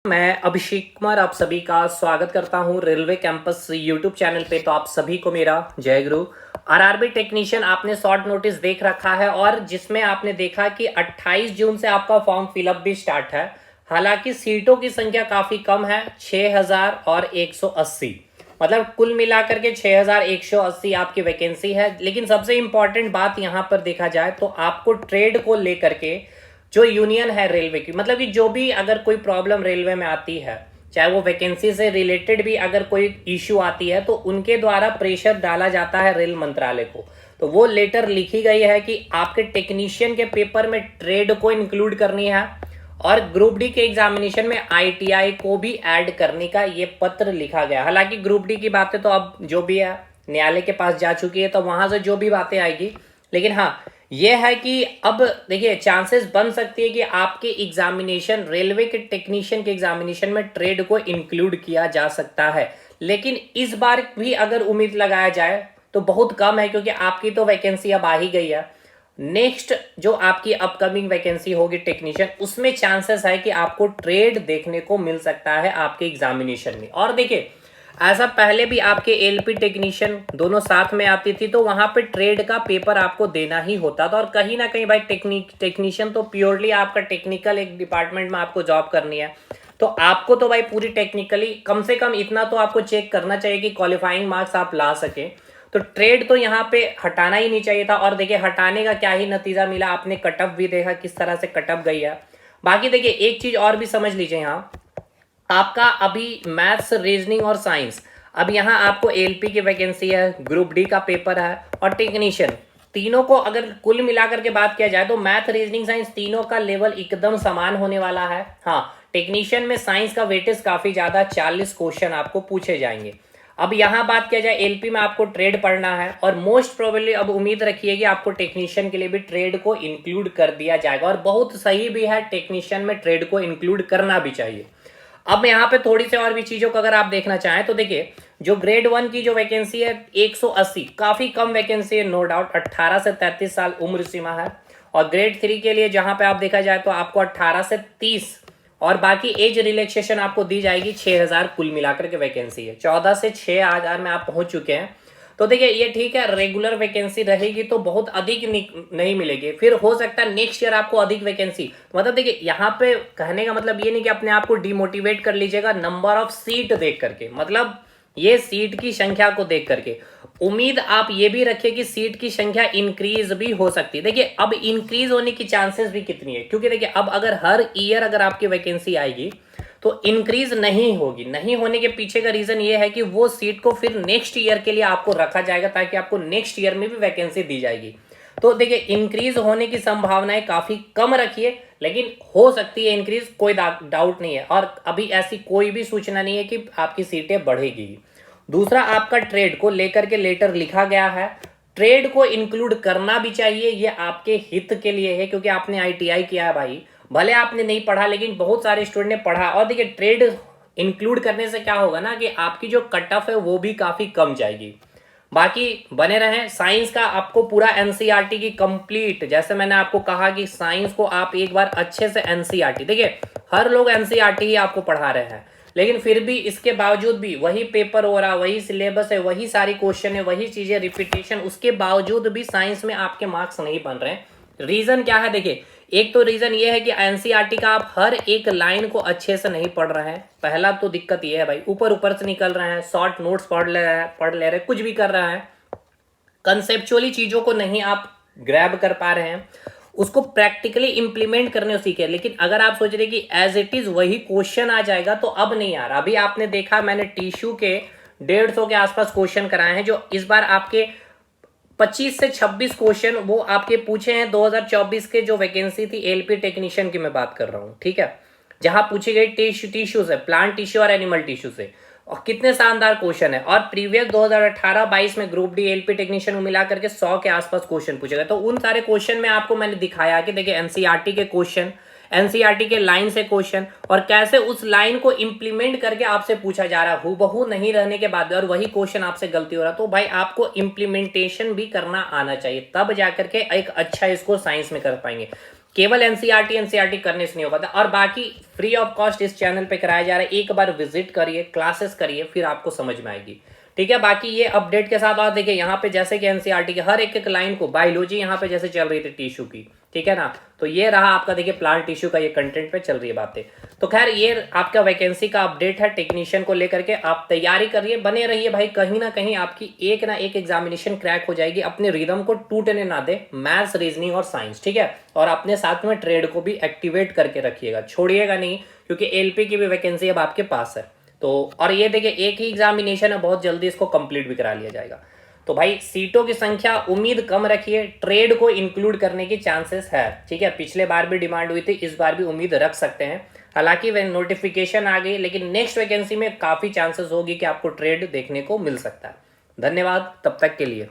मैं अभिषेक कुमार आप सभी का स्वागत करता हूं रेलवे कैंपस यूट्यूब चैनल पे। तो आप सभी को मेरा जय गुरु। आरआरबी टेक्नीशियन आपने शॉर्ट नोटिस देख रखा है और जिसमें आपने देखा कि 28 जून से आपका फॉर्म फिलअप भी स्टार्ट है। हालांकि सीटों की संख्या काफ़ी कम है, 6180, मतलब कुल मिलाकर के 6180 आपकी वैकेंसी है। लेकिन सबसे इंपॉर्टेंट बात यहाँ पर देखा जाए तो आपको ट्रेड को लेकर के जो यूनियन है रेलवे की, मतलब कि जो भी अगर कोई प्रॉब्लम रेलवे में आती है, चाहे वो वैकेंसी से रिलेटेड भी अगर कोई इश्यू आती है, तो उनके द्वारा प्रेशर डाला जाता है रेल मंत्रालय को। तो वो लेटर लिखी गई है कि आपके टेक्नीशियन के पेपर में ट्रेड को इंक्लूड करनी है और ग्रुप डी के एग्जामिनेशन में आईटीआई को भी ऐड करने का ये पत्र लिखा गया। हालांकि ग्रुप डी की बातें तो अब जो भी है न्यायालय के पास जा चुकी है, तो वहां से जो भी बातें आएगी। लेकिन हाँ, यह है कि अब देखिए चांसेस बन सकती है कि आपके एग्जामिनेशन, रेलवे के टेक्नीशियन के एग्जामिनेशन में ट्रेड को इंक्लूड किया जा सकता है। लेकिन इस बार भी अगर उम्मीद लगाया जाए तो बहुत कम है, क्योंकि आपकी तो वैकेंसी अब आ ही गई है। नेक्स्ट जो आपकी अपकमिंग वैकेंसी होगी टेक्नीशियन, उसमें चांसेस है कि आपको ट्रेड देखने को मिल सकता है आपके एग्जामिनेशन में। और देखिए ऐसा पहले भी आपके एलपी टेक्नीशियन दोनों साथ में आती थी, तो वहां पे ट्रेड का पेपर आपको देना ही होता था। और कहीं ना कहीं भाई टेक्नीशियन तो प्योरली आपका टेक्निकल एक डिपार्टमेंट में आपको जॉब करनी है, तो आपको तो भाई पूरी टेक्निकली कम से कम इतना तो आपको चेक करना चाहिए कि क्वालिफाइंग मार्क्स आप ला सके। तो ट्रेड तो यहाँ पे हटाना ही नहीं चाहिए था। और देखिए हटाने का क्या ही नतीजा मिला, आपने कटअप भी देखा किस तरह से कटअप गई है। बाकी देखिए एक चीज और भी समझ लीजिए, यहाँ आपका अभी मैथ्स, रीजनिंग और साइंस, अब यहाँ आपको एलपी की वैकेंसी है, ग्रुप डी का पेपर है और टेक्नीशियन, तीनों को अगर कुल मिलाकर के बात किया जाए तो मैथ, रीजनिंग, साइंस तीनों का लेवल एकदम समान होने वाला है। हाँ, टेक्नीशियन में साइंस का वेटेज काफी ज्यादा, 40 क्वेश्चन आपको पूछे जाएंगे। अब यहाँ बात किया जाए एलपी में आपको ट्रेड पढ़ना है और मोस्ट प्रोबेबली अब उम्मीद रखिए कि आपको टेक्नीशियन के लिए भी ट्रेड को इंक्लूड कर दिया जाएगा। और बहुत सही भी है, टेक्नीशियन में ट्रेड को इंक्लूड करना भी चाहिए। अब यहाँ पे थोड़ी सी और भी चीजों को अगर आप देखना चाहें तो देखिए जो ग्रेड 1 की जो वैकेंसी है 180, काफी कम वैकेंसी है, नो डाउट। 18 से 33 साल उम्र सीमा है। और ग्रेड 3 के लिए जहां पे आप देखा जाए तो आपको 18 से 30 और बाकी एज रिलैक्सेशन आपको दी जाएगी। 6000 कुल मिलाकर के वैकेंसी है, 14 से 6000 में आप पहुंच चुके हैं। तो देखिए ये ठीक है, रेगुलर वैकेंसी रहेगी तो बहुत अधिक नहीं मिलेगी, फिर हो सकता है नेक्स्ट ईयर आपको अधिक वैकेंसी। मतलब देखिए यहाँ पे कहने का मतलब ये नहीं कि अपने आप को डिमोटिवेट कर लीजिएगा नंबर ऑफ सीट देख करके, मतलब ये सीट की संख्या को देख करके उम्मीद आप ये भी रखिए कि सीट की संख्या इंक्रीज भी हो सकती है। देखिए अब इंक्रीज होने की चांसेस भी कितनी है, क्योंकि देखिए अब अगर हर ईयर अगर आपकी वैकेंसी आएगी तो इंक्रीज नहीं होगी। नहीं होने के पीछे का रीजन ये है कि वो सीट को फिर नेक्स्ट ईयर के लिए आपको रखा जाएगा, ताकि आपको नेक्स्ट ईयर में भी वैकेंसी दी जाएगी। तो देखिए इंक्रीज होने की संभावनाएं काफी कम रखिए, लेकिन हो सकती है इंक्रीज, कोई डाउट नहीं है। और अभी ऐसी कोई भी सूचना नहीं है कि आपकी सीटें बढ़ेगी। दूसरा, आपका ट्रेड को लेकर के लेटर लिखा गया है, ट्रेड को इंक्लूड करना भी चाहिए, ये आपके हित के लिए है, क्योंकि आपने आईटीआई किया है भाई, भले आपने नहीं पढ़ा लेकिन बहुत सारे स्टूडेंट ने पढ़ा। और देखिए ट्रेड इंक्लूड करने से क्या होगा ना कि आपकी जो कट ऑफ है वो भी काफी कम जाएगी। बाकी बने रहें। साइंस का आपको पूरा एनसीईआरटी की कंप्लीट, जैसे मैंने आपको कहा कि साइंस को आप एक बार अच्छे से एनसीईआरटी, देखिए हर लोग एनसीईआरटी ही आपको पढ़ा रहे हैं, लेकिन फिर भी इसके बावजूद भी वही पेपर हो रहा, वही सिलेबस है, वही सारी क्वेश्चन है, वही चीजें रिपीटेशन, उसके बावजूद भी साइंस में आपके मार्क्स नहीं बन रहे हैं। रीजन क्या है? देखिए एक तो रीजन ये है कि एनसीईआरटी का आप हर एक लाइन को अच्छे से नहीं पढ़ रहे हैं। पहला तो दिक्कत ये है भाई, ऊपर ऊपर से निकल रहे हैं, शॉर्ट नोट्स पढ़ ले रहे, कुछ भी कर रहे हैं, कंसेप्चुअली चीजों को नहीं आप ग्रैब कर पा रहे हैं, उसको प्रैक्टिकली इंप्लीमेंट करने को सीखे। लेकिन अगर आप सोच रहे कि एज इट इज वही क्वेश्चन आ जाएगा, तो अब नहीं आ रहा। अभी आपने देखा मैंने टिश्यू के 150 के आसपास क्वेश्चन कराए हैं, जो इस बार आपके 25 से 26 क्वेश्चन वो आपके पूछे हैं 2024 के जो वैकेंसी थी एलपी टेक्नीशियन की मैं बात कर रहा हूँ, ठीक है, जहां पूछी गई टिश्यू से, प्लांट टिश्यू और एनिमल टिश्यू से, और कितने शानदार क्वेश्चन है। और प्रीवियस 2018-22 में ग्रुप डी एलपी टेक्नीशियन को मिलाकर के 100 के आसपास क्वेश्चन पूछे गए। तो उन सारे क्वेश्चन में आपको मैंने दिखाया कि देखिए एनसीईआरटी के क्वेश्चन, एनसीईआरटी के लाइन से क्वेश्चन, और कैसे उस लाइन को इंप्लीमेंट करके आपसे पूछा जा रहा है, हूबहू नहीं रहने के बाद और वही क्वेश्चन आपसे गलती हो रहा। तो भाई आपको इंप्लीमेंटेशन भी करना आना चाहिए, तब जाकर के एक अच्छा स्कोर साइंस में कर पाएंगे। केवल एनसीईआरटी करने से नहीं होगा था। और बाकी फ्री ऑफ कॉस्ट इस चैनल पे कराया जा रहा है, एक बार विजिट करिए, क्लासेस करिए, फिर आपको समझ में आएगी। ठीक है, बाकी ये अपडेट के साथ और देखिए यहाँ पे जैसे कि एनसीईआरटी के हर एक लाइन को, बायोलॉजी यहाँ पे जैसे चल रही थी टिश्यू की, ठीक है ना, तो ये रहा आपका देखिए प्लांट टिश्यू का, ये कंटेंट पे चल रही है बातें। तो खैर ये आपका वैकेंसी का अपडेट है टेक्नीशियन को लेकर के, आप तैयारी करिए, बने रहिए भाई, कहीं ना कहीं आपकी एक ना एक एग्जामिनेशन क्रैक हो जाएगी। अपने रिदम को टूटने ना दे, मैथ्स, रीजनिंग और साइंस, ठीक है। और अपने साथ में ट्रेड को भी एक्टिवेट करके रखिएगा, छोड़िएगा नहीं, क्योंकि एलपी की भी वैकेंसी अब आपके पास है। तो और ये देखिए एक ही एग्जामिनेशन है, बहुत जल्दी इसको कंप्लीट भी करा लिया जाएगा। तो भाई सीटों की संख्या उम्मीद कम रखिए, ट्रेड को इंक्लूड करने की चांसेस है, ठीक है। पिछले बार भी डिमांड हुई थी, इस बार भी उम्मीद रख सकते हैं। हालांकि वह नोटिफिकेशन आ गई, लेकिन नेक्स्ट वैकेंसी में काफी चांसेस होगी कि आपको ट्रेड देखने को मिल सकता है। धन्यवाद तब तक के लिए।